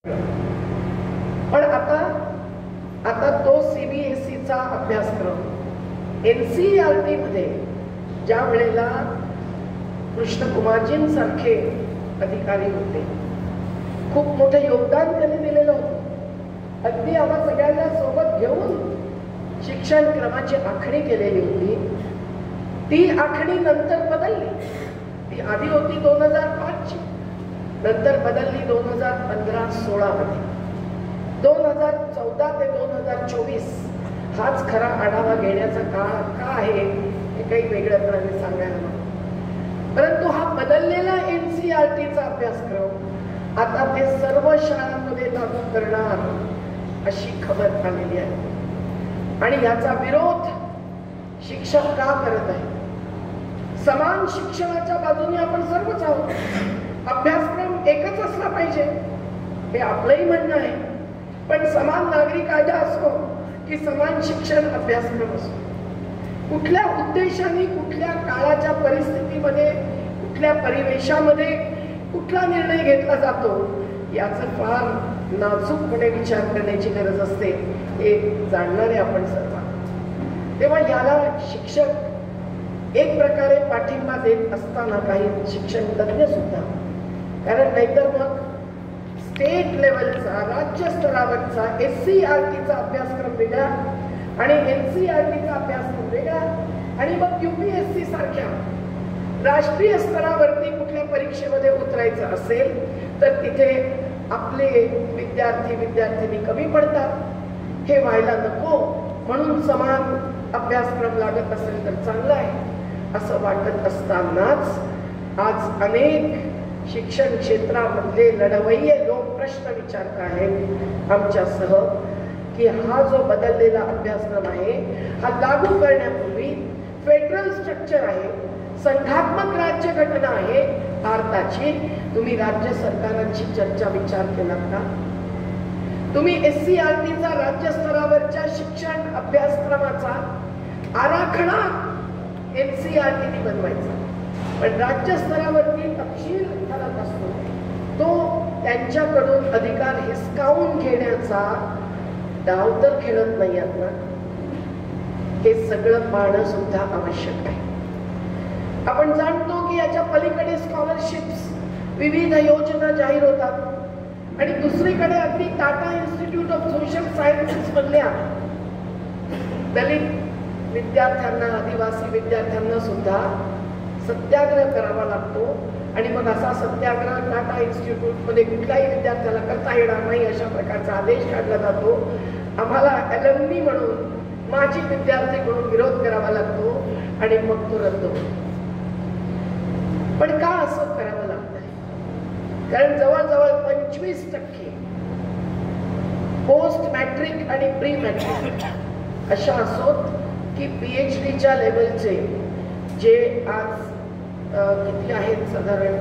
पण आता तो CBSEचा अभ्यासक्रम NCERT मध्ये ज्या वेळेला कृष्णकुमारजींसारखे अधिकारी होते, खूप मोठं योगदान त्यांनी दिलेलं होतं. अगदी आम्हा सगळ्यांना सोबत घेऊन शिक्षण क्रमाची आखणी केलेली होती. ती आखणी नंतर बदलली. ती आधी होती 2005 ची, नंतर बदलली 2015-16 मध्ये. 2014 ते 2024 हाच खरा आढावा घेण्याचा काळ का आहे हे काही वेगळ्यापणाने सांगायला नको. परंतु हा बदललेला NCERTचा अभ्यासक्रम आता ते सर्व शाळांमध्ये लागू करणार अशी खबर आलेली आहे. आणि याचा विरोध शिक्षक का करत आहे? समान शिक्षणाच्या बाजूने आपण सर्वच आहोत. अभ्यासक्रम एकच असला पाहिजे हे आपलंही म्हणणं आहे. पण समान नागरी कायदा असो की समान शिक्षण अभ्यासक्रम असो, कुठल्या उद्देशाने, कुठल्या काळाच्या परिस्थितीमध्ये, कुठल्या परिवेशामध्ये कुठला निर्णय घेतला जातो याचं फार नाजूकपणे विचार करण्याची गरज असते, हे जाणणारे आपण सर्व. तेव्हा याला शिक्षक एक प्रकारे पाठिंबा देत असताना काही शिक्षण तज्ञ सुद्धा, कारण नाहीतर मग स्टेट लेवलचा, राज्य स्तरावरचा SCERTचा अभ्यासक्रम वेगळा आणि NCERTचा अभ्यासक्रम वेगळा, आणि मग UPSC सारख्या राष्ट्रीय स्तरावरती कुठल्या परीक्षेमध्ये उतरायचं असेल तर तिथे आपले विद्यार्थी कमी पडतात. हे व्हायला नको, म्हणून समान अभ्यासक्रम लागत असेल तर चांगला आहे असं वाटत असतानाच आज अनेक शिक्षण क्षेत्रामधले लढवय्ये लोक प्रश्न विचारत आहेत आमच्यासह की हा जो बदललेला अभ्यासक्रम आहे हा लागू करण्यापूर्वी फेडरल स्ट्रक्चर आहे, संघात्मक राज्यघटना आहे भारताची. तुम्ही राज्य सरकारांची चर्चा विचार केलात का? तुम्ही SCERTचा राज्य स्तरावरच्या शिक्षण अभ्यासक्रमाचा आराखडा NCERTने बनवायचा, पण राज्य स्तरावरती तपशील ठरत असतो तो त्यांच्याकडून अधिकार हिसकावून घेण्याचा डाव तर खेळत नाही आहेत ना. हे सगळं पाहणं सुद्धा आवश्यक आहे. आपण जाणतो की याच्या पलीकडे स्कॉलरशिप्स, विविध योजना जाहीर होतात आणि दुसरीकडे अगदी Tata institute of social sciences मधल्या दलित विद्यार्थ्यांना, आदिवासी विद्यार्थ्यांना सुद्धा सत्याग्रह करावा लागतो. आणि मग असा सत्याग्रह टाटा इन्स्टिट्यूट मध्ये कुठल्याही विद्यार्थ्याला करता येणार नाही अशा प्रकारचा आदेश काढला जातो. आम्हाला अलमनी म्हणून, माजी विद्यार्थी म्हणून विरोध करावा लागतो आणि मग तो रद्द होतो. पण का असं करावं लागतंय? कारण जवळजवळ 25% पोस्ट मॅट्रिक आणि प्री मॅट्रिक अशा असोत की PhDच्या लेवलचे जे आज किती आहेत, साधारण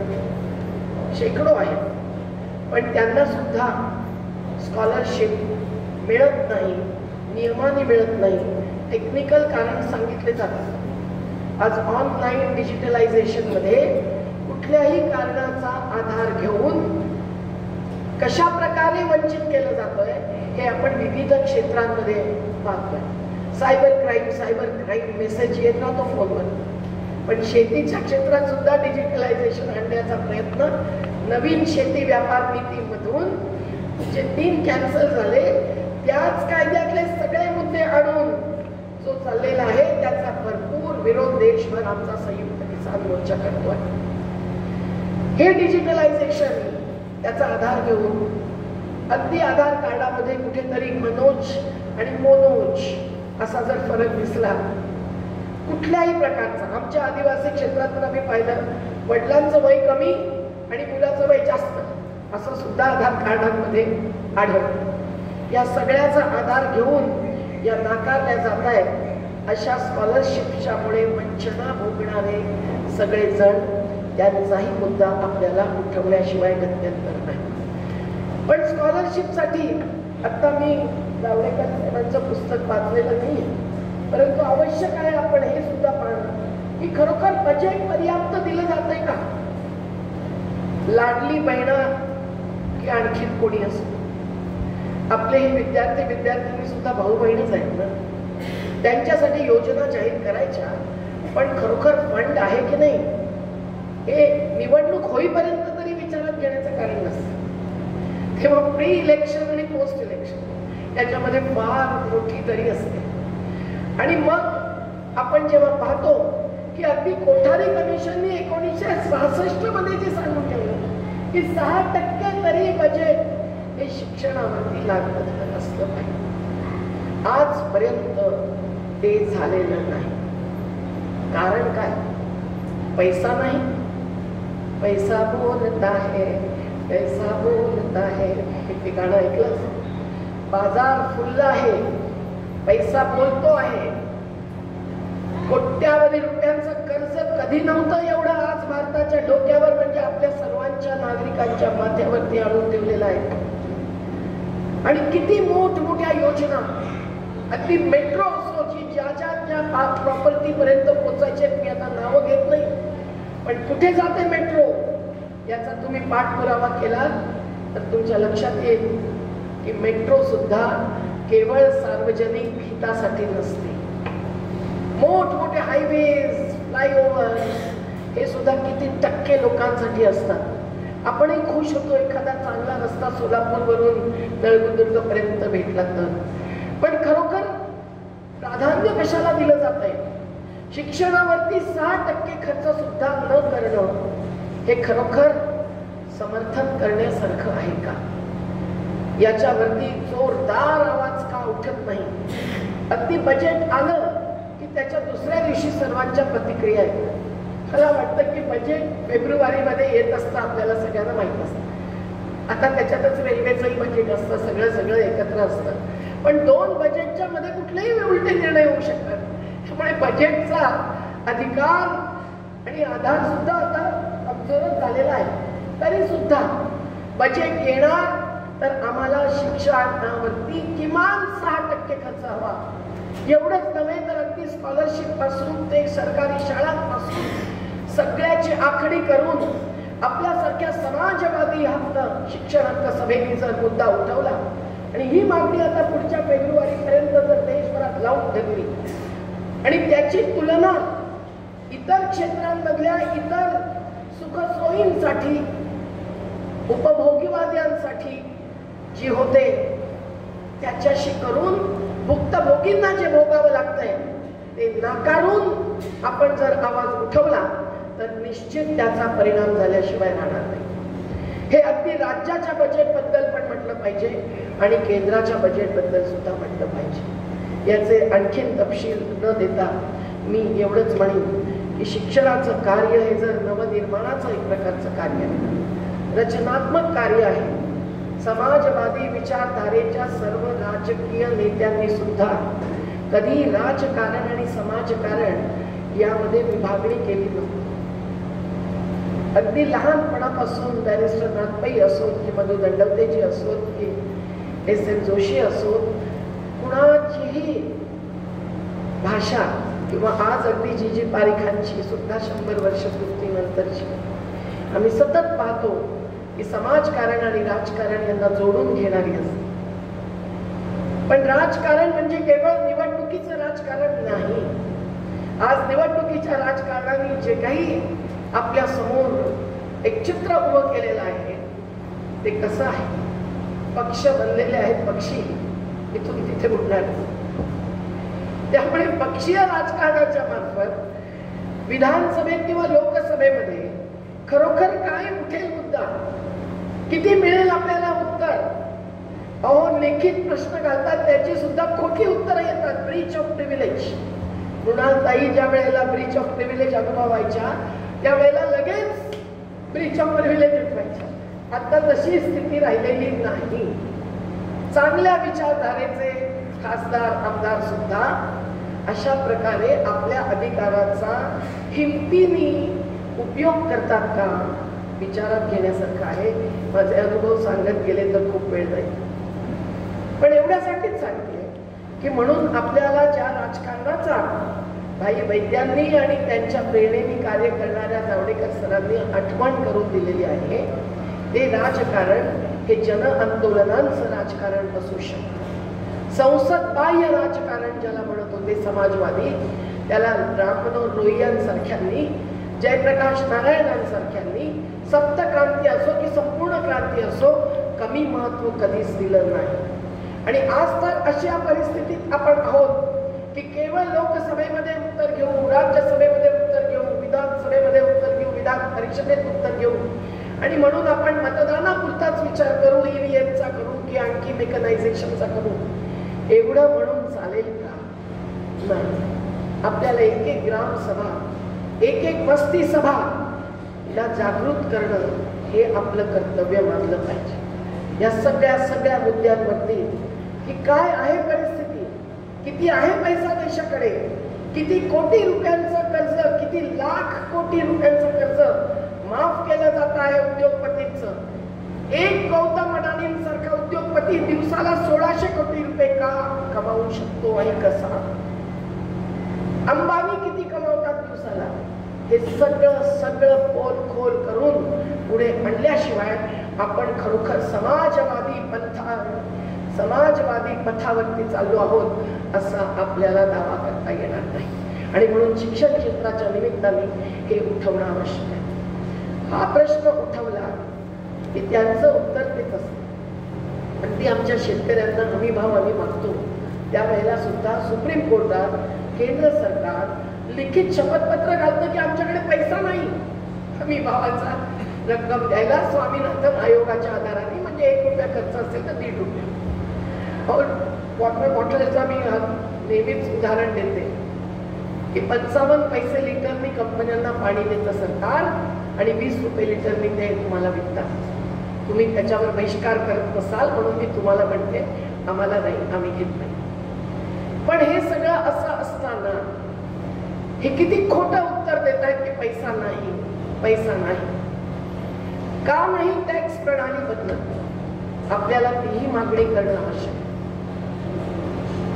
शेकडो आहेत, पण त्यांना सुद्धा स्कॉलरशिप मिळत नाही, नियमाने मिळत नाही. टेक्निकल कारण सांगितले जातात. आज ऑनलाईन डिजिटलायझेशन मध्ये कुठल्याही कारणाचा आधार घेऊन कशा प्रकारे वंचित केलं जातंय हे आपण विविध क्षेत्रांमध्ये पाहतोय. सायबर क्राईम मेसेज येत राहतो फोनवर, पण शेतीच्या क्षेत्रात सुद्धा डिजिटलायझेशन आणण्याचा प्रयत्न नवीन शेती व्यापार नीतीमधून जे 3 कॅन्सल झाले त्याच कायद्यातले सगळे मुद्दे आणून जो चाललेला आहे त्याचा भरपूर विरोध देशभर आमचा संयुक्त किसान मोर्चा करतोय. हे डिजिटलायझेशन त्याचा आधार घेऊन अगदी आधार कार्डामध्ये कुठेतरी मनोज आणि मोनोज असा जर फरक दिसला कुठल्याही प्रकारचा, आमच्या आदिवासी क्षेत्रात आम्ही पाहिलं वडिलांचं वय कमी आणि मुलाचं वय जास्त असं सुद्धा आधार कार्डांमध्ये आढळतं. या सगळ्याचा आधार घेऊन या नाकारल्या जात आहेत अशा स्कॉलरशिपच्यामुळे वंचना भोगणारे सगळेजण, त्यांचाही मुद्दा आपल्याला उठवण्याशिवाय गत्यंतर नाही. पण स्कॉलरशिपसाठी आता मी जावडेकर साहेबांचं पुस्तक वाचलेलं नाही, परंतु आवश्यक आहे आपण हे सुद्धा पाहणं की खरोखर बजेट पर्याप्त दिलं जातंय का? लाडली बहिणा की आणखीन कोणी असो, आपले हे विद्यार्थी सुद्धा भाऊ बहिणीच आहेत ना. त्यांच्यासाठी योजना जाहीर करायच्या, पण खरोखर फंड आहे की नाही हे निवडणूक होईपर्यंत तरी विचारात घेण्याचं कारण नसतं. तेव्हा प्री इलेक्शन आणि पोस्ट इलेक्शन याच्यामध्ये फार मोठी दरी असते. आणि मग आपण जेव्हा पाहतो की अगदी कोठारी कमिशनने 1966 मध्ये जे सांगून ठेवलं की 6% तरी बजेट हे शिक्षणावरती लागत असलं पाहिजे, आजपर्यंत ते झालेलं नाही. कारण काय? पैसा नाही. पैसा बोलता है, पैसा बोलता है, हे गाणं ऐकलं. बाजार फुलला आहे, पैसा बोलतो आहे. कोट्यावधी रुपयांचं कर्ज कधी नव्हतं एवढं आज भारताच्या डोक्यावर, म्हणजे आपल्या सर्वांच्या नागरिकांच्या माथ्यावरती आणून ठेवलेलं आहे. आणि किती मोठमोठ्या योजना, अगदी मेट्रो असो, जी ज्या प्रॉपर्टी पर्यंत पोचायचे, मी आता नावं घेत नाही, पण कुठे जाते मेट्रो याचा तुम्ही पाठपुरावा केला तर तुमच्या लक्षात येईल की मेट्रो सुद्धा केवळ सार्वजनिक हितासाठी नसते. मोठमोठे हायवेज, फ्लायओव्हर हे सुद्धा किती टक्के लोकांसाठी असतात. आपणही खुश होतो एखादा चांगला रस्ता सोलापूरवरून नळगुंदुर्ग पर्यंत भेटला तर, पण खरोखर प्राधान्य कशाला दिलं जात आहे? शिक्षणावरती 6% खर्च सुद्धा न करणं हे खरोखर समर्थन करण्यासारखं आहे का? याच्यावरती जोरदार आवाज का उठत नाही? अगदी बजेट आलं की त्याच्या दुसऱ्या दिवशी सर्वांच्या प्रतिक्रिया आहेत. मला वाटतं की बजेट फेब्रुवारीमध्ये येत असतं, आपल्याला सगळ्यांना माहित असतं. आता त्याच्यातच रेल्वेचंही बजेट असतं, सगळं एकत्र असतं. पण 2 बजेटच्या मध्ये कुठलेही उलटे निर्णय होऊ शकतात. त्यामुळे बजेटचा अधिकार आणि आधार सुद्धा आता कमजोरच झालेला आहे. तरी सुद्धा बजेट येणार तर आम्हाला शिक्षणावरती किमान 6% खर्च हवा. एवढंच नव्हे तर अगदी स्कॉलरशिप पासून ते सरकारी शाळांपासून सगळ्याची आखणी करून आपल्यासारख्या समाजवादी हक्क, शिक्षण हक्क सभेने जर मुद्दा उठवला आणि ही मागणी आता पुढच्या फेब्रुवारीपर्यंत जर देशभरात लावून धरली आणि त्याची तुलना इतर क्षेत्रांमधल्या इतर सुखसोयींसाठी, उपभोगीवाद्यांसाठी जी होते त्याच्याशी करून भुक्तभोगींना जे भोगावं लागतंय ते नाकारून आपण जर आवाज उठवला तर निश्चित त्याचा परिणाम झाल्याशिवाय राहणार नाही. हे अगदी राज्याच्या बजेट बद्दल पण म्हटलं पाहिजे आणि केंद्राच्या बजेट बद्दल सुद्धा म्हटलं पाहिजे. याचे आणखीन तपशील न देता मी एवढंच म्हणेन की शिक्षणाचं कार्य हे जर नवनिर्माणाचं एक प्रकारचं कार्य आहे, रचनात्मक कार्य आहे. समाजवादी विचारधारेच्या सर्व राजकीय नेत्यांनी सुद्धा कधी राजकारण आणि समाजकारण यामध्ये विभागणी केली नव्हती. अगदी लहानपणापासून बॅरिस्टर नाथपै असोत की मधु दंडवतेजी असोत की S.M. जोशी असोत, कुणाचीही भाषा किंवा आज अगदी जी पारिखांची सुद्धा 100 वर्ष पूर्तीनंतरची आम्ही सतत पाहतो की समाजकारण आणि राजकारण यांना जोडून घेणारी असते. पण राजकारण म्हणजे केवळ निवडणुकीचं राजकारण नाही. आज निवडणुकीच्या राजकारणाने जे काही आपल्या समोर एक चित्र उभं केलेलं आहे ते कसं आहे? पक्ष बनलेले आहेत, पक्षी इथून तिथे उडणार. त्यामुळे पक्षीय राजकारणाच्या मार्फत विधानसभेत किंवा लोकसभेमध्ये खरोखर काय उठेल मुद्दा, किती मिळेल आपल्याला उत्तर? अहो, लिखित प्रश्न घालतात त्याची सुद्धा खोटी उत्तरं येतात. Breach of privilege. मृणालताई ज्या वेळेला ब्रीच ऑफ प्रिव्हिलेज अनुभवायच्या त्यावेळेला लगेच ब्रीच ऑफ प्रिव्हिलेज उठवायच्या. आता तशी स्थिती राहिलेली नाही. चांगल्या विचारधारेचे खासदार, आमदार सुद्धा अशा प्रकारे आपल्या अधिकाराचा हिमतीने उपयोग करतात का, विचारात घेण्यासारखं आहे. माझे अनुभव सांगत गेले तर खूप वेळ जाईल, पण एवढ्यासाठीच सांगते की म्हणून आपल्याला ज्या राजकारणाचा भाई वैद्यांनी आणि त्यांच्या प्रेरणेने कार्य करणाऱ्या जावडेकर सरांनी आठवण करून दिलेली आहे, ते राजकारण हे जन आंदोलनांचं राजकारण असू शकतं. संसद बाह्य राजकारण ज्याला म्हणत होते समाजवादी, त्याला राममनोहर लोहियांसारख्यांनी, जयप्रकाश नारायणांसारख्यांनी सप्तक्रांती असो की संपूर्ण क्रांती असो कमी महत्व कधीच दिलं नाही. आणि आज तर अशा परिस्थितीत आपण आहोत की केवळ लोकसभेमध्ये उत्तर घेऊ, राज्यसभेमध्ये उत्तर घेऊ, विधानसभेमध्ये उत्तर घेऊ, विधान परिषदेत उत्तर घेऊ आणि म्हणून आपण मतदानापुरताच विचार करू, ईव्हीएमचा करू की आणखी मेकनायझेशनचा करू, एवढं म्हणून चालेल का? नाही. आपल्याला एक एक ग्रामसभा, एक एक वस्ती सभा या जागृत करणं हे आपलं कर्तव्य मानलं पाहिजे. या सगळ्या मुद्द्यांवरती की काय आहे परिस्थिती, किती आहे पैसा देशाकडे, किती कोटी रुपयांचं कर्ज, किती लाख कोटी रुपयांचं कर्ज माफ केलं जात आहे उद्योगपतींचं. एक गौतम अडाणींसारखा उद्योगपती दिवसाला 1600 कोटी रुपये का कमावू शकतो आणि कसा? अंबानी किती कमावतात दिवसाला? हे सगळं पोलखोल करून पुढे आणल्याशिवाय आपण खरोखर समाजवादी पथावरती चाललो आहोत असा आपल्याला दावा करता येणार नाही. आणि म्हणून शिक्षण क्षेत्राच्या निमित्ताने हे उठवणं आवश्यक आहे. हा प्रश्न उठवला की त्यांचं उत्तर तेच असतं. आणि ती आमच्या शेतकऱ्यांना हमी भाव आम्ही मागतो त्यावेळेला सुद्धा सुप्रीम कोर्टात केंद्र सरकार लिखित शपथपत्र घालतं की आमच्याकडे पैसा नाही हमी भावाचा रक्कम द्यायला स्वामीनाथन आयोगाच्या आधाराने. म्हणजे 1 रुपया खर्च असेल तर 1.5 रुपये. वॉटर बॉटलचा मी नेहमीच उदाहरण देते की 55 पैसे लिटरनी कंपन्यांना पाणी देतं सरकार आणि 20 रुपये लिटरनी ते तुम्हाला विकतात. तुम्ही त्याच्यावर बहिष्कार करत नसाल म्हणून मी तुम्हाला म्हणते आम्हाला नाही, आम्ही घेत नाही. पण हे सगळं असं असताना हे किती खोटं उत्तर देत आहेत की पैसा नाही. का नाही टॅक्स प्रणाली बदलत? आपल्याला तीही मागणी करणं आवश्यक आहे.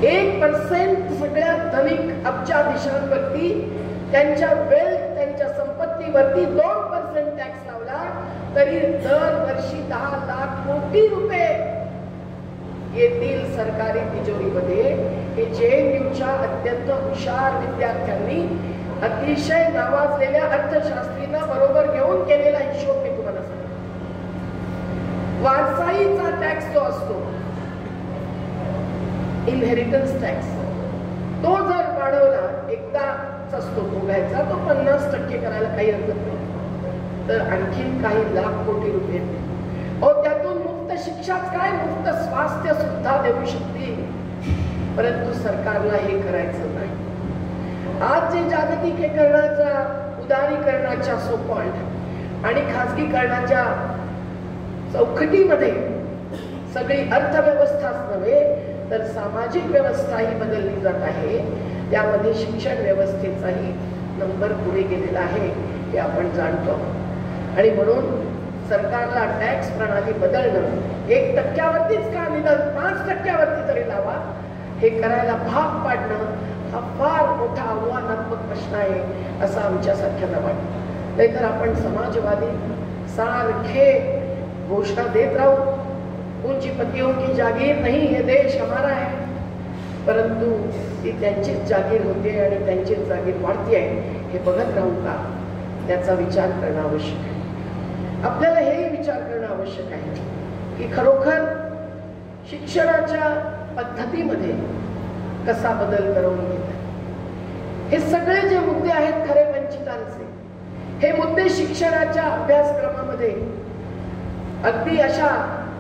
1% सगळ्या धनिक अब्जाधीशांवरती त्यांच्या वेल्थ, त्यांच्या संपत्तीवरती 2% टॅक्स लावला तरी दरवर्षी 10 लाख कोटी रुपये येतील सरकारी तिजोरीमध्ये. हे JNUच्या अत्यंत हुशार विद्यार्थ्यांनी, अतिशय नावाजलेल्या अर्थशास्त्रींना बरोबर घेऊन केलेला हिशोब मी तुम्हाला सांगतो. वारसाईचा टॅक्स जो असतो, इनहेरिटन्स टॅक्स, तो जर वाढवला, एकदाच असतो तो घ्यायचा, तो 50% करायला काही हरकत नाही, तर आणखीन काही लाख कोटी रुपये त्यातून मुफ्त शिक्षाच काय, मुफ्त स्वास्थ्य सुद्धा देऊ शकतील. परंतु सरकारला हे करायचं नाही. आज जे जागतिकीकरणाच्या, उदारीकरणाच्या सोपान आणि खाजगीकरणाच्या चौकटीमध्ये सगळी अर्थव्यवस्थाच नव्हे तर सामाजिक व्यवस्थाही बदलली जात आहे. त्यामध्ये शिक्षण व्यवस्थेचाही नंबर पुढे गेलेला आहे हे आपण जाणतो. आणि म्हणून सरकारला टॅक्स प्रणाली बदलणं, 1% का निदान 5% तरी लावा, हे करायला भाग पाडणं हा फार मोठा आव्हानात्मक प्रश्न आहे असं आमच्यासारख्यांना वाटतं. नाहीतर आपण समाजवादी सारखे घोषणा देत राहू, पूंजीपतियों की जागीर नहीं, ये देश हमारा है, परंतु ती त्यांचीच जागीर होते आणि त्यांचीच जागीर वाढते आहे हे बघत राहू का? त्याचा विचार करणं आवश्यक आहे. आपल्याला हेही विचार करणं आवश्यक आहे की खरोखर शिक्षणाच्या पद्धतीमध्ये कसा बदल करून घेत. हे सगळे जे मुद्दे आहेत खरे वंचितांचे, हे मुद्दे शिक्षणाच्या अभ्यासक्रमामध्ये अगदी अशा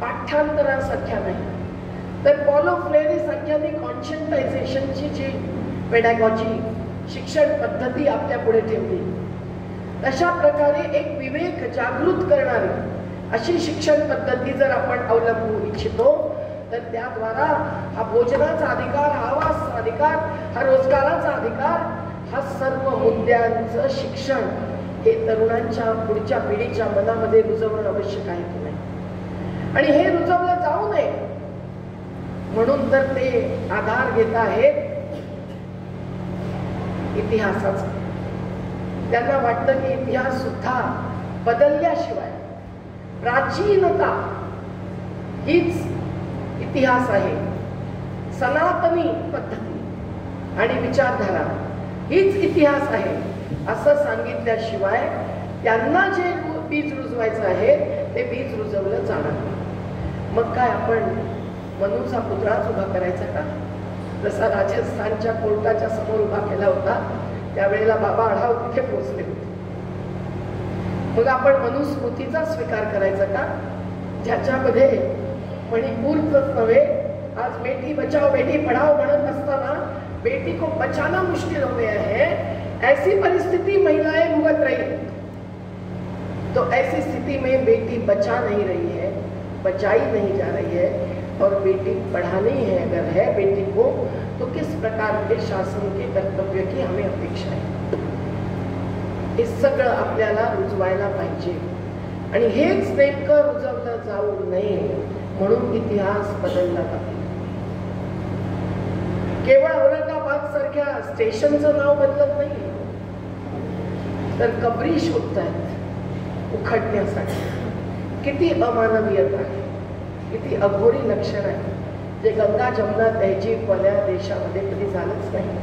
पाठ्यांतरासारख्या नाही तर पॉलो फ्लेरी सारख्यांनी कॉन्शियंटायझेशनची जी पेडॅगॉजी, शिक्षण पद्धती आपल्या पुढे ठेवली, तशा प्रकारे एक विवेक जागृत करणारी अशी शिक्षण पद्धती जर आपण अवलंबू इच्छितो तर त्याद्वारा हा भोजनाचा अधिकार, हा आवासाचा अधिकार, हा रोजगाराचा अधिकार, हा सर्व मुद्द्यांचं शिक्षण हे तरुणांच्या पुढच्या पिढीच्या मनामध्ये रुजवणं आवश्यक आहे की नाही. आणि हे रुजवलं जाऊ नये म्हणून तर ते आधार घेत आहेत इतिहासाचा. त्यांना वाटतं की इतिहास सुद्धा बदलल्याशिवाय, प्राचीनता हीच इतिहास आहे, सनातनी पद्धती आणि विचारधारा हीच इतिहास आहे असं सांगितल्याशिवाय त्यांना जे बीज रुजवायचं आहे ते बीज रुजवलं जाणार नाही. मग काय आपण मनूचा पुतळाच उभा करायचा का? जसा राजस्थानच्या कोर्टाच्या समोर उभा केला होता त्यावेळेला बाबा आढाव तिथे पोहोचले होते. मग आपण मनुस्मृतीचा स्वीकार करायचा का, ज्याच्यामध्ये मणिपूरच नव्हे, आज बेटी बचाओ बेटी पढ़ाओ म्हणत असताना बेटी को बचाना मुश्किल हो गया है, ऐसी परिस्थिति महिलाएं भुगत रही, तो ऐसी स्थिति में बेटी बचा नहीं रही है, बचाई नहीं जा रही है और बेटी पढ़ानी है अगर है बेटी को, तो किस प्रकार के शासन के कर्तव्य की हमें अपेक्षा आहे, हे सगळं आपल्याला रुजवायला पाहिजे. आणि हेच नेमकं रुजवलं जाऊ नये म्हणून इतिहास बदलला जातो. केवळ औरंगाबाद सारख्या स्टेशनचं नाव बदलत नाही, तर कबरी शोधतायत उखडण्यासाठी. किती अमानवीयता आहे, किती अघोरी लक्षण आहे, जे गंगा जमुना तहजीबवाल्या देशामध्ये कधी झालंच नाही.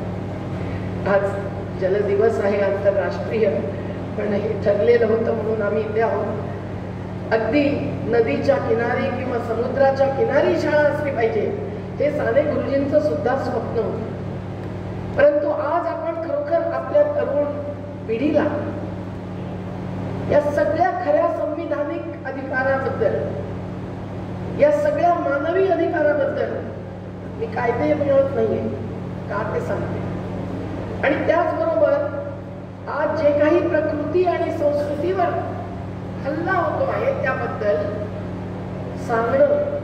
आज जलदिवस आहे आंतरराष्ट्रीय, पण हे ठरलेलं होतं म्हणून आम्ही इथे आहोत. अगदी नदीच्या किनारी किंवा समुद्राच्या किनारी शाळा असली पाहिजे हे साने गुरुजींचं सुद्धा स्वप्न होतं. परंतु आज आपण खरोखर आपल्या तरुण पिढीला या सगळ्या खऱ्या संविधानिक अधिकाराबद्दल, या सगळ्या मानवी अधिकाराबद्दल मी कायदे मिळवत नाहीये का ते सांगते. आणि त्याचबरोबर आज जे काही प्रकृती आणि संस्कृतीवर हल्ला होतो आहे त्याबद्दल सांगणं,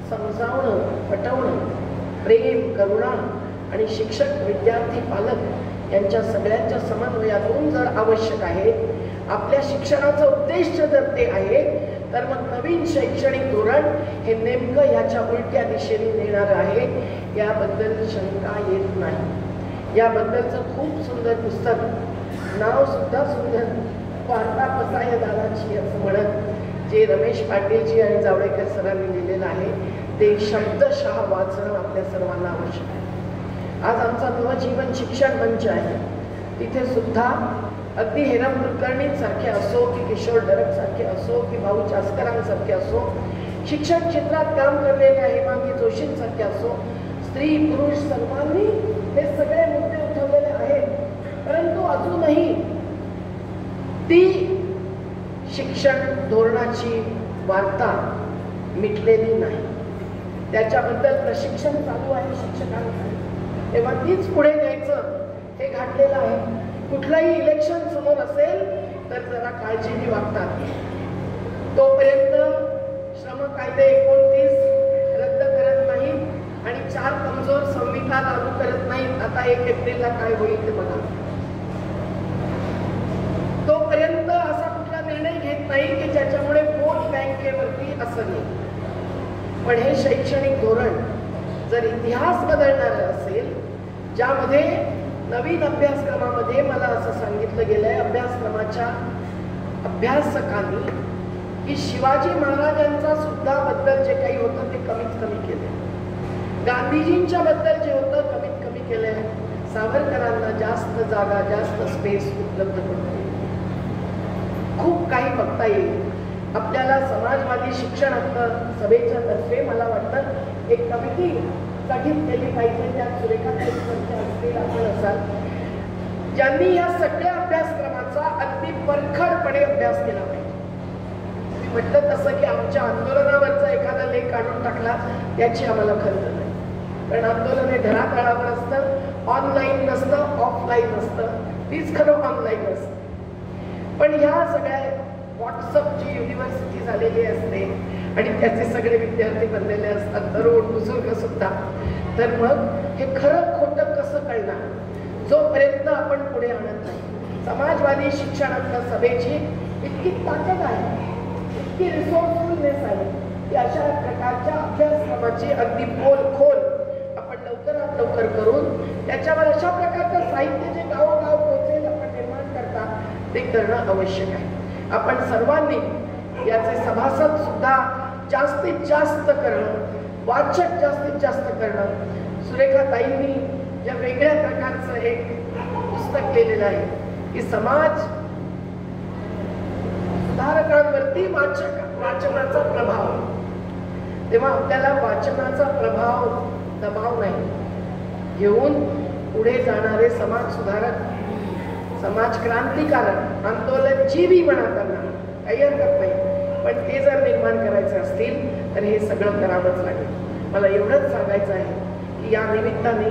समजावणं, पटवणं, प्रेम, करुणा आणि शिक्षक, विद्यार्थी, पालक यांच्या सगळ्यांच्या समन्वयातून जर आवश्यक आहे, आपल्या शिक्षणाचा उद्देश जर ते आहे, तर मग नवीन शैक्षणिक धोरण हे नेमकं ह्याच्या उलट्या दिशेने नेणार आहे, याबद्दल शंका येत नाही. याबद्दलचं खूप सुंदर पुस्तक, नाव सुद्धा सुंदर, वार्ता पसायदानाची असं म्हणत, जे रमेश पाटीलजी आणि जावडेकर सरांनी लिहिलेलं आहे, ते शब्दशः वाचणं आपल्या सर्वांना आवश्यक आहे. आज आमचा नवजीवन शिक्षण मंच आहे, तिथे सुद्धा अगदी हेराम कुलकर्णींसारखे असो की किशोर डरक सारखे असो की भाऊ चास्करांसारखे असो, शिक्षण क्षेत्रात काम करलेल्या हेमांगी जोशींसारखे असो, स्त्री पुरुष सर्वांनी हे सगळे मुद्दे उठवलेले आहेत. परंतु अजूनही ती शिक्षण धोरणाची वार्ता मिटलेली नाही. त्याच्याबद्दल प्रशिक्षण चालू आहे शिक्षकांचं, तेव्हा तीच पुढे न्यायचं हे घातलेलं आहे. कुठलाही इलेक्शन समोर असेल तर जरा काळजीने वागतात. तोपर्यंत श्रम कायदे 29 रद्द करत नाहीत आणि 4 कमजोर संविधा लागू करत नाहीत. आता 1 एप्रिलला काय होईल ते बघा. तोपर्यंत असा कुठला निर्णय घेत नाही की ज्याच्यामुळे वोट बँकेवरती असर येईल. पण हे शैक्षणिक धोरण जर इतिहास बदलणारं असेल, ज्यामध्ये नवीन अभ्यासक्रमामध्ये मला असं सांगितलं गेलंय अभ्यासक्रमाच्या अभ्यासकांनी की शिवाजी महाराजांचा सुद्धा बद्दल जे काही होतं ते कमीत कमी केले, गांधीजींच्या बद्दल जे होतं कमीत कमी केले, सावरकरांना जास्त जागा, जास्त स्पेस उपलब्ध करून दिली. खूप काही बघता येईल. आपल्याला समाजवादी शिक्षण हक्क सभेच्या तर्फे मला वाटतं एक कमिटी गठीत केली पाहिजे. त्यात सुरेखाताईंचे असतील आपण असाल, ज्यांनी या सगळ्या अभ्यासक्रमाचा अगदी परखडपणे अभ्यास केला पाहिजे. मी म्हटलं तसं की आमच्या आंदोलनावरचा एखादा लेख काढून टाकला त्याची आम्हाला खर्च नाही, कारण आंदोलन हे धरातळावर असतं, ऑनलाईन नसतं, ऑफलाईन नसतं. तीच खरं ऑनलाईन असतं. पण ह्या सगळ्या व्हॉट्सअपची युनिव्हर्सिटी झालेली असते आणि त्याचे सगळे विद्यार्थी बनलेले असतात, तरुण बुजुर्ग सुद्धा. तर मग हे खरं खोटं कसं कळणार जोपर्यंत आपण पुढे आणत नाही. समाजवादी शिक्षण सभेची इतकी ताकद आहे, इतकी रिसोर्सफुलनेस आहे की अशा प्रकारच्या अभ्यासक्रमाची अगदी खोल आपण लवकरात लवकर करून त्याच्यावर अशा प्रकारचं साहित्य जे गावोगाव पोहोचेल आपण निर्माण करता ते करणं आवश्यक आहे. आपण सर्वांनी याचे सभासद सुद्धा जास्तीत जास्त करणं, वाचक जास्तीत जास्त करणं. सुरेखा ताईंनी ज्या वेगळ्या प्रकारचं एक पुस्तक लिहिलेलं आहे की समाज सुधारकांवरती वाचनाचा प्रभाव. तेव्हा आपल्याला वाचनाचा प्रभाव, दबाव नाही घेऊन पुढे जाणारे समाज सुधारक, समाज क्रांतिकारक, आंदोलन जीवी म्हणा त्यांना, काही हरकत नाही, पण ते जर निर्माण करायचे असतील तर हे सगळं करावंच लागेल. मला एवढंच सांगायचं आहे की या निमित्ताने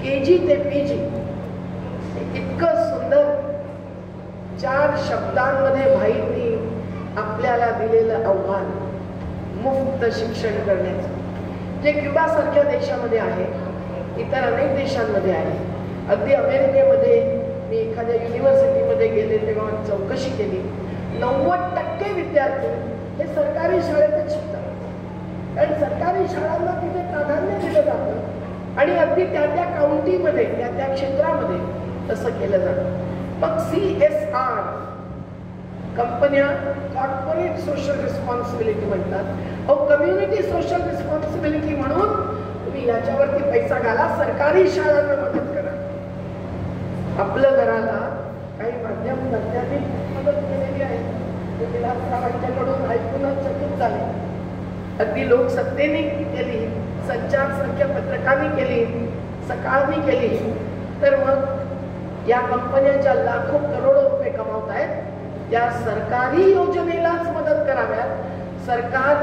KG ते PG इतकं सुंदर 4 शब्दांमध्ये भाईंनी आपल्याला दिलेलं आव्हान, मुफ्त शिक्षण करण्याचं, जे क्युबासारख्या देशामध्ये आहे, इतर अनेक देशांमध्ये आहे. अगदी अमेरिकेमध्ये मी एखाद्या युनिव्हर्सिटीमध्ये गेले तेव्हा चौकशी केली, 90% विद्यार्थी हे सरकारी शाळेतच शिकतात. कारण सरकारी शाळांना तिथे प्राधान्य दिलं जातं आणि अगदी त्या त्या काउंटीमध्ये, त्या त्या क्षेत्रामध्ये तसं केलं जातं. मग CSR, कंपन्या कॉर्पोरेट सोशल रिस्पॉन्सिबिलिटी म्हणतात. कम्युनिटी सोशल रिस्पॉन्सिबिलिटी म्हणून तुम्ही याच्यावरती पैसा घाला, सरकारी शाळांना मदत करा. आपलं घराला काही माध्यम तज्ञांनी मदत केलेली आहे, विलासरावांच्याकडून ऐकूनच चकित झाले. अगदी लोकसत्तेने केली, संचारसारख्या पत्रकांनी केली, सकाळनी केली. तर मग या कंपन्या ज्या लाखो करोडो रुपये कमावत आहेत त्या सरकारी योजनेलाच मदत कराव्यात. सरकार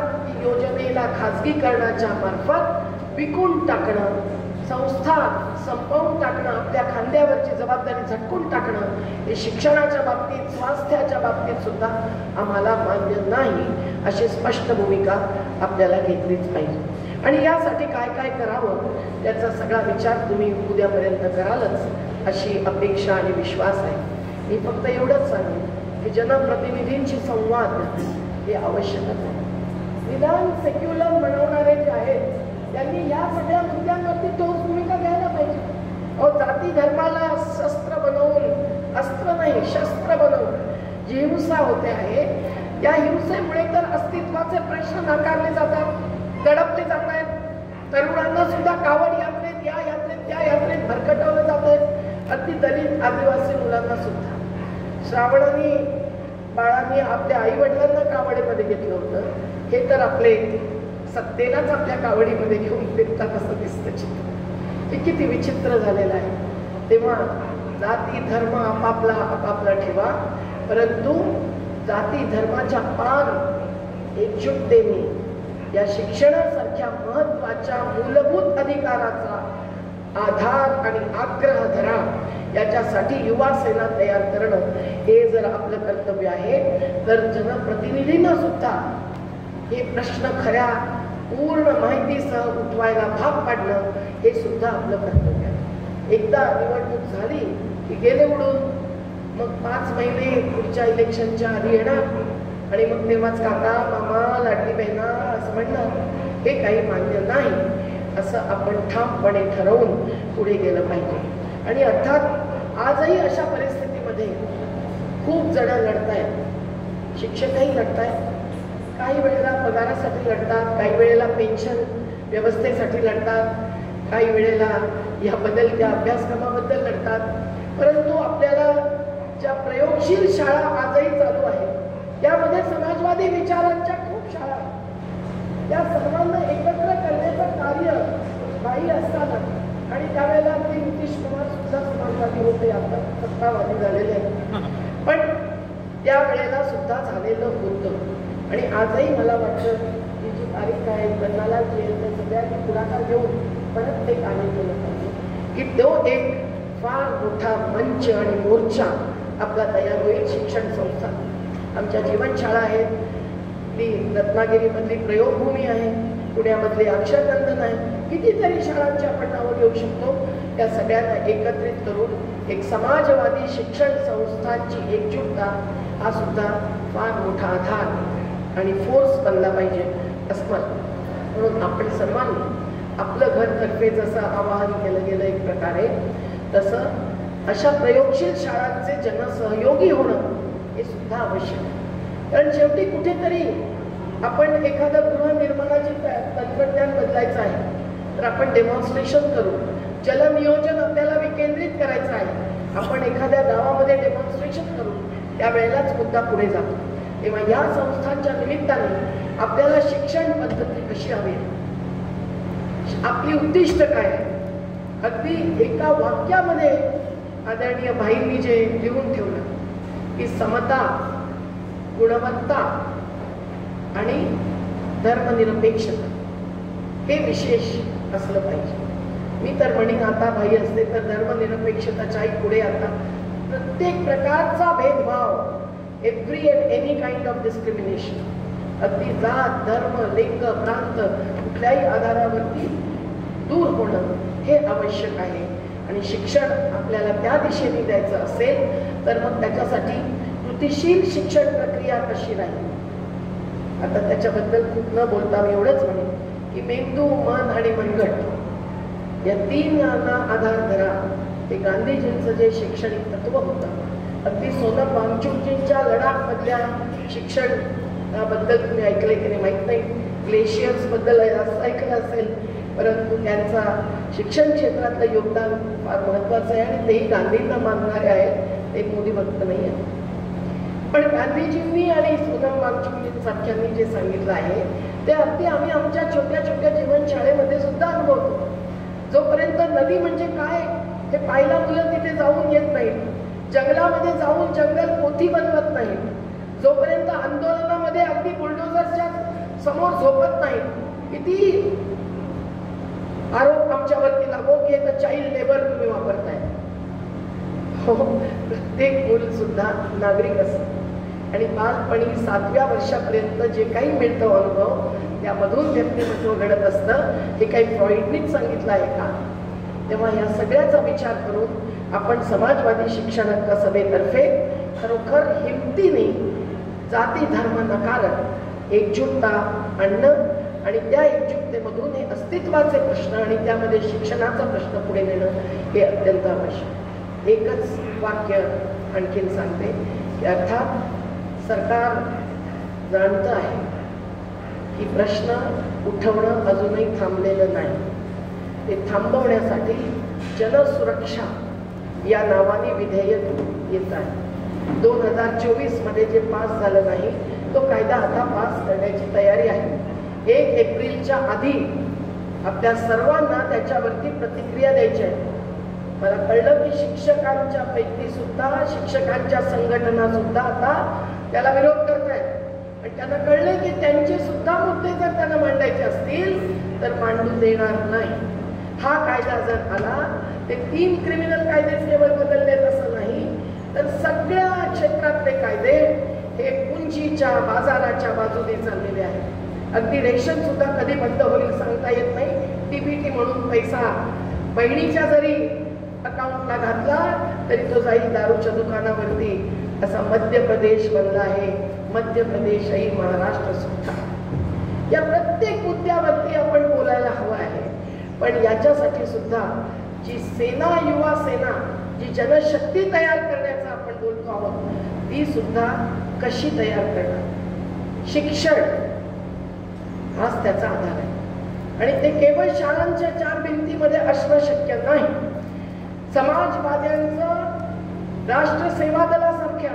योजनेला खाजगीकरणाच्या मार्फत विकून टाकणं, संस्था संपवून टाकणं, आपल्या खांद्यावरची जबाबदारी झटकून टाकणं, हे शिक्षणाच्या बाबतीत, स्वास्थ्याच्या बाबतीत सुद्धा आम्हाला मान्य नाही, अशी स्पष्ट भूमिका आपल्याला घेतलीच पाहिजे. आणि यासाठी काय काय करावं त्याचा सगळा विचार तुम्ही उद्यापर्यंत करालच अशी अपेक्षा आणि विश्वास आहे. मी फक्त एवढंच सांगेन की जनप्रतिनिधींशी संवाद हे आवश्यकच आहे. निदान सेक्युलर बनवणारे जे आहेत त्यांनी या सगळ्या मुद्द्यांवरती ठोस भूमिका घ्यायला पाहिजे. जाती धर्माला शस्त्र बनवून, अस्त्र नाही शस्त्र बनवून जी हिंसा होते आहे, या हिंसेमुळे तर अस्तित्वाचे प्रश्न नाकारले जातात, दडपले जात आहेत. तरुणांना सुद्धा कावड यात्रेत, या यात्रेत, त्या यात्रेत भरकटवलं जात आहे. अगदी दलित आदिवासी मुलांना सुद्धा श्रावणाने बाळांनी आपल्या आई वडिलांना कावडीमध्ये घेतलं होतं, हे तर आपले सत्तेलाच आपल्या कावडीमध्ये घेऊन फिरतात असं दिसतं चित्र. हे किती विचित्र झालेलं आहे. तेव्हा जाती धर्म आपापला ठेवा, परंतु जाती धर्माच्या पार एकजुटतेने या शिक्षणासारख्या महत्वाच्या मूलभूत अधिकाराचा आधार आणि आग्रह धरा. याच्यासाठी युवा सेना तयार करणं हे जर आपलं कर्तव्य आहे, तर जनप्रतिनिधींना सुद्धा हे प्रश्न खऱ्या पूर्ण माहितीसह उठवायला भाग पाडणं हे सुद्धा आपलं कर्तव्य आहे. एकदा निवडणूक झाली की गेले उडून, मग 5 महिने पुढच्या इलेक्शनच्या आधी येणार आणि मग तेव्हाच काका मामा लाडली बहिणा असं म्हणणं, हे काही मान्य नाही. असं आपण ठामपणे ठरवून पुढे गेलं पाहिजे. आणि अर्थात आजही अशा परिस्थितीमध्ये खूप जण लढतायत, शिक्षकही लढतायत, काही वेळेला पगारासाठी लढतात, काही वेळेला पेन्शन व्यवस्थेसाठी लढतात, काही वेळेला या बदलत्या अभ्यासक्रमाबद्दल लढतात. परंतु आपल्याला ज्या प्रयोगशील शाळा आजही चालू आहेत त्यामध्ये समाजवादी विचारांच्या खूप शाळा, त्या सर्वांना एकत्र करण्याचं कार्य बाई असताना, आणि त्यावेळेला ते नितीश कुमार सुद्धा समाजवादी होते, आता सत्तावादी झालेले आहेत, पण त्यावेळेला सुद्धा झालेलं होतं. आणि आजही मला वाटतं की जी तारीख आहे जन्मालाची आहे, त्या सगळ्यांनी पुढाकार घेऊन परत ते कार्य केलं पाहिजे की तो एक फार मोठा मंच आणि मोर्चा आपला तयार होईल. शिक्षण संस्था, आमच्या जीवनशाळा आहेत, ती रत्नागिरीमधली प्रयोगभूमी आहे, पुण्यामधले अक्षरनंदन आहे, कितीतरी शाळांची आपण नावं घेऊ शकतो. त्या सगळ्यांना एकत्रित करून एक समाजवादी शिक्षण संस्थांची एकजुटता हा सुद्धा फार मोठा आधार आणि फोर्स बनला पाहिजे असं म्हणून आपण सर्वांनी आपलं घर तर्फे जसं आवाहन केलं गेलं एक प्रकारे, तसं अशा प्रयोगशील शाळांचे जनसहयोगी होणं हे सुद्धा आवश्यक आहे. कारण शेवटी कुठेतरी आपण एखादं गृहनिर्माणाचे तंत्रज्ञान बदलायचं आहे तर आपण डेमॉन्स्ट्रेशन करू. जलनियोजन आपल्याला विकेंद्रित करायचं आहे, आपण एखाद्या गावामध्ये डेमॉन्स्ट्रेशन करू, त्यावेळेलाच मुद्दा पुढे जातो. तेव्हा या संस्थांच्या निमित्ताने आपल्याला शिक्षण पद्धती कशी हवी, आपली उद्दिष्ट काय आहे, अगदी एका वाक्यामध्ये आदरणीय भाईंनी जे लिहून ठेवलं की समता, गुणवत्ता आणि धर्मनिरपेक्षता हे विशेष असलं पाहिजे. मी तर म्हणेन आता भाई असते तर धर्मनिरपेक्षताच्याही पुढे आता प्रत्येक प्रकारचा भेदभाव, every and any kind of discrimination, अगदी जात, धर्म, लिंग, प्रांत कुठल्याही आधारावरती दूर होणं हे आवश्यक आहे. आणि शिक्षण आपल्याला त्या दिशेने द्यायचं असेल तर मग त्याच्यासाठी कृतिशील शिक्षण प्रक्रिया कशी राहील. आता त्याच्याबद्दल खूप न बोलता मी एवढंच म्हणेन की मेंदू, मन आणि मनगट या तीनांना आधार धरा. ते गांधीजींचं जे शैक्षणिक तत्व होतं, अगदी सोनम वांगचुकजींच्या लडाखमधल्या शिक्षणाबद्दल तुम्ही ऐकले की नाही माहीत नाही, ग्लेशियर्सबद्दल असं ऐकलं असेल, परंतु त्यांचा शिक्षण क्षेत्रातलं योगदान फार महत्त्वाचं आहे आणि तेही गांधींना मानणारे आहेत, ते मोदी भक्त नाही आहेत. पण गांधीजींनी आणि सोनम वांगचुकजींसारख्यांनी जे सांगितलं आहे ते अगदी आम्ही आमच्या छोट्या छोट्या जीवनशाळेमध्ये सुद्धा अनुभवतो. जोपर्यंत नदी म्हणजे काय हे पाहायला मुलं तिथे जाऊन येत नाहीत, जंगलामध्ये जाऊन जंगल पोथी बनवत नाहीत, जोपर्यंत आंदोलनामध्ये अगदी बुलडोझरच्या समोर झोपत नाहीत, किती आरोप आमच्यावरती लागो की आता चाइल्ड लेबर तुम्ही वापरताय. हो, प्रत्येक मूल सुद्धा नागरिक असतं आणि बालपणी 7व्या वर्षापर्यंत जे काही मिळतं अनुभव, त्यामधून व्यक्तिमत्व घडत असतं. हे काही फ्रॉइडनीच सांगितलं आहे का? तेव्हा या सगळ्याचा विचार करून आपण समाजवादी शिक्षण हक्क सभेतर्फे खरोखर हिमतीने जाती धर्म नाकारत एकजुटता आणणं आणि त्या एकजुटतेमधून हे अस्तित्वाचे प्रश्न आणि त्यामध्ये शिक्षणाचा प्रश्न पुढे नेणं हे अत्यंत आवश्यक. एकच वाक्य आणखीन सांगते की अर्थात सरकार जाणतं आहे की प्रश्न उठवणं अजूनही थांबलेलं नाही. ते थांबवण्यासाठी जनसुरक्षा या नावाने विधेयक येत आहे. 2024 मध्ये जे पास झालं नाही तो कायदा आता पास करण्याची तयारी आहे. 1 एप्रिलच्या आधी आपल्या सर्वांना त्याच्यावरती प्रतिक्रिया द्यायची आहे. मला कळलं की शिक्षकांच्या पैकी सुद्धा, शिक्षकांच्या संघटना सुद्धा आता त्याला विरोध करतायत. पण त्यांना कळले की त्यांचे सुद्धा मुद्दे जर त्यांना मांडायचे असतील तर मांडू देणार नाही. हा कायदा जर आला ते 3 क्रिमिनल कायदेच केवळ बदलले तसं नाही तर सगळ्या क्षेत्रातले कायदे हे पुंजीच्या बाजाराच्या बाजूने चाललेले आहेत. अगदी रेशन सुद्धा कधी बंद होईल सांगता येत नाही. टीबीटी म्हणून पैसा बहिणीच्या जरी अकाउंटला घातला तरी तो जाईल दारूच्या दुकानावरती. असा मध्य प्रदेश बनला आहे. मध्य प्रदेश ही महाराष्ट्र सुद्धा. या प्रत्येक मुद्द्यावरती आपण बोलायला हवं आहे. पण याच्यासाठी सुद्धा जी सेना, युवा सेना, जी जनशक्ती तयार करण्याचा आपण बोलतो आहोत, ती सुद्धा कशी तयार करणार. शिक्षण हाच त्याचा आधार आहे आणि ते केवळ शाळांच्या 4 भिंतीमध्ये असणं शक्य नाही. समाजवाद्यांचं राष्ट्र सेवा दलासारख्या,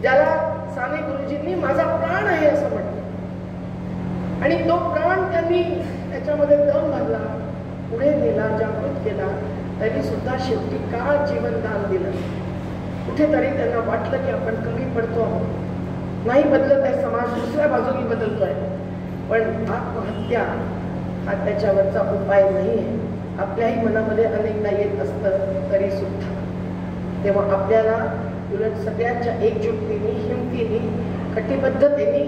ज्याला साने गुरुजींनी माझा प्राण आहे असं म्हटलं आणि तो प्राण त्यांनी त्याच्यामध्ये दम भरला, पुढे नेला, जागृत केला, तरी सुद्धा शेवटी का जीवनदान दिलं. कुठेतरी त्यांना वाटलं की आपण कमी पडतो आहोत, नाही बदलत आहे समाज, दुसऱ्या बाजूनी बदलतोय. पण आत्महत्या हा त्याच्यावरचा उपाय नाही आहे. आपल्याही मनामध्ये अनेकदा येत असतं तरी सुद्धा. तेव्हा आपल्याला उलट सगळ्यांच्या एकजुटीने, हिमतीने, कटिबद्धतेने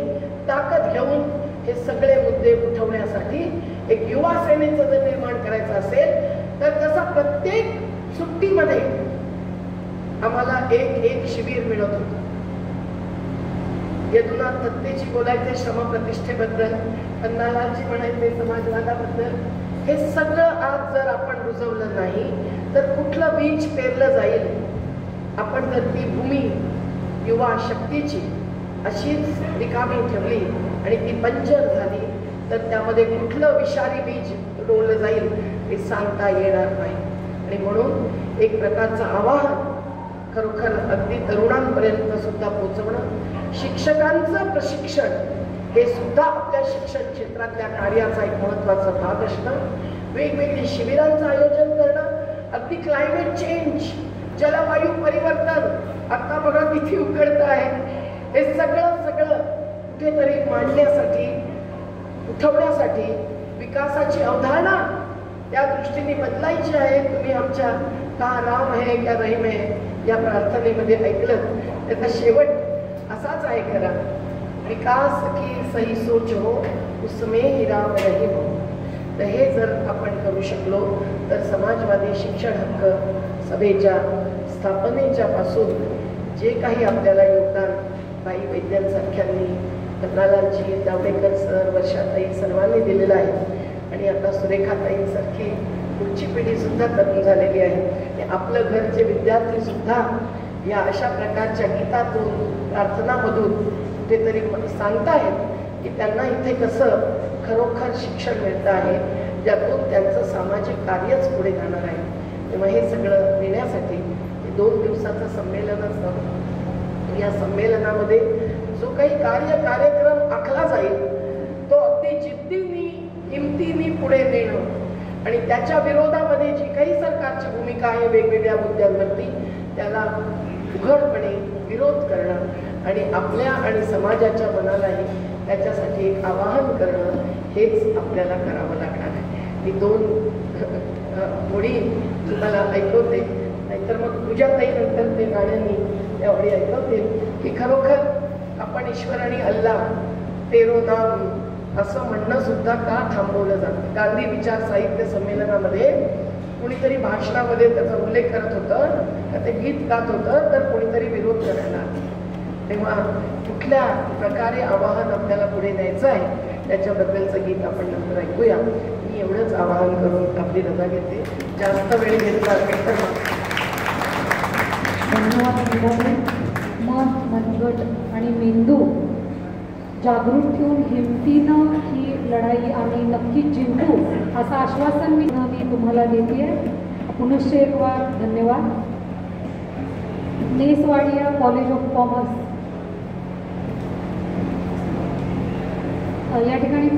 ताकद घेऊन हे सगळे मुद्दे उठवण्यासाठी एक युवा सेनेचं जर निर्माण करायचं असेल तर तसा प्रत्येक सुट्टीमध्ये आम्हाला एक शिबिर मिळत होतं. यदुनाथ दत्तेजी बोलायचे श्रमप्रतिष्ठेबद्दल, पन्नालालजी म्हणायचे समाजवादाबद्दल. हे सगळं आज जर आपण रुजवलं नाही तर कुठलं बीज पेरलं जाईल. आपण जर ती भूमी युवा शक्तीची अशीच रिकामी ठेवली आणि ती पंचर झाली तर त्यामध्ये कुठलं विषारी बीज रोवलं जाईल हे सांगता येणार नाही. आणि म्हणून एक प्रकारचं आवाहन खरोखर अगदी तरुणांपर्यंत सुद्धा पोहोचवणं, शिक्षकांचं प्रशिक्षण हे सुद्धा आपल्या शिक्षण क्षेत्रातल्या कार्याचा एक महत्त्वाचा भाग असणं, वेगवेगळी शिबिरांचं आयोजन करणं, अगदी क्लायमेट चेंज, जलवायू परिवर्तन आता बघा किती उकडत आहे, हे सगळं कुठेतरी मांडण्यासाठी, उठवण्यासाठी विकासाची अवधारणा त्या दृष्टीने बदलायची आहे. तुम्ही आमच्या का राम है क्या रहीम है या प्रार्थनेमध्ये ऐकलं त्याचा शेवट असाच आहे खरा, विकास की सही सोच हो उसमें ही राम रहीम हो. तर हे जर आपण करू शकलो तर समाजवादी शिक्षण हक्क सभेच्या स्थापनेच्या पासून जे काही आपल्याला योगदान बाई वैद्यांसारख्यांनी, प्रल्हादजी, जावडेकर सर, वर्षाताई सर्वांनी दिलेलं आहे आणि आता सुरेखाताईंसारखी पुढची पिढी सुद्धा तरुण झालेली आहे. आपलं घरचे विद्यार्थी सुद्धा या अशा प्रकारच्या गीतातून, प्रार्थनामधून कुठेतरी सांगतायत की त्यांना इथे कसं खरोखर शिक्षण मिळतं आहे, ज्यातून त्यांचं सामाजिक कार्यच पुढे जाणार आहे. तेव्हा हे सगळं देण्यासाठी 2 दिवसाचं संमेलन असतं. या संमेलनामध्ये जो काही कार्यक्रम आखला जाईल तो अगदी जिद्दीने, हिमतीने पुढे नेणं आणि त्याच्या विरोधामध्ये जी काही सरकारची भूमिका आहे वेगवेगळ्या मुद्द्यांवरती त्याला उघडपणे विरोध करणं आणि आपल्या आणि समाजाच्या मनालाही त्याच्यासाठी एक आवाहन करणं हेच आपल्याला करावं लागणार आहे. मी 2 ओळी तुम्हाला ऐकवते, नाहीतर मग पूजाताईनंतर ते गाण्यांनी त्या ओळी ऐकवते की खरोखर आपण ईश्वर आणि अल्लाह तेरो नाम असं म्हणणं सुद्धा का थांबवलं जातं. गांधी विचार साहित्य संमेलनामध्ये कुणीतरी भाषणामध्ये त्याचा उल्लेख करत होतं का ते गीत गात होतं तर कुणीतरी विरोध करायला. तेव्हा कुठल्या प्रकारे आवाहन आपल्याला पुढे द्यायचं आहे त्याच्याबद्दलचं गीत आपण नंतर ऐकूया. मी एवढंच आवाहन करून आपली रजा घेते, जास्त वेळ घेतला तर धन्यवाद. मन, मनगट आणि मेंदू जागृत ठेवून हिमतीनं ही लढाई आम्ही नक्कीच जिंकू असं आश्वासन मी तुम्हाला देते आहे. पुनश्च एक बार धन्यवाद. नेसवाडिया कॉलेज ऑफ कॉमर्स या ठिकाणी